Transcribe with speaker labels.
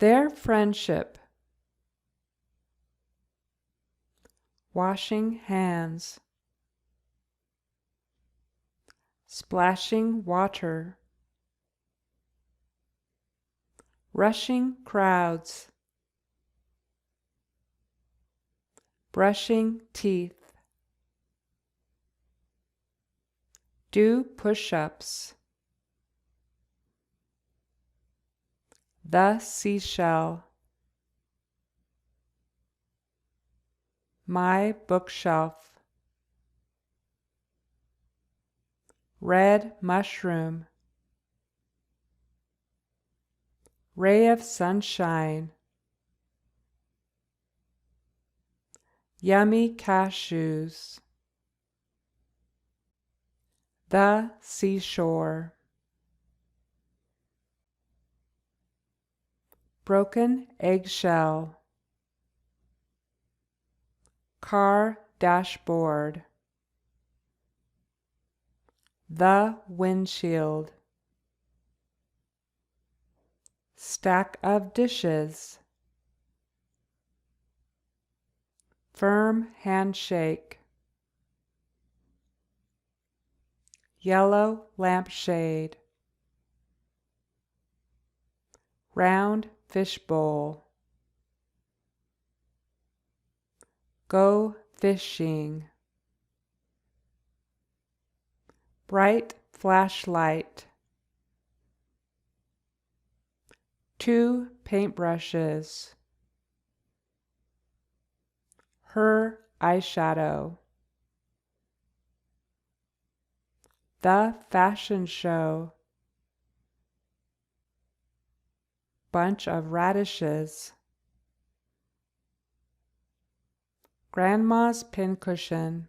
Speaker 1: Their friendship. Washing hands. Splashing water. Rushing crowds. Brushing teeth. Do push-ups. The seashell. My bookshelf. Red mushroom. Ray of sunshine. Yummy cashews. The seashore. Broken eggshell. Car dashboard. The windshield. Stack of dishes. Firm handshake. Yellow lampshade. Round fishbowl. Go fishing. Bright flashlight. 2 paintbrushes. Her eyeshadow. The fashion show. Bunch of radishes. Grandma's pincushion.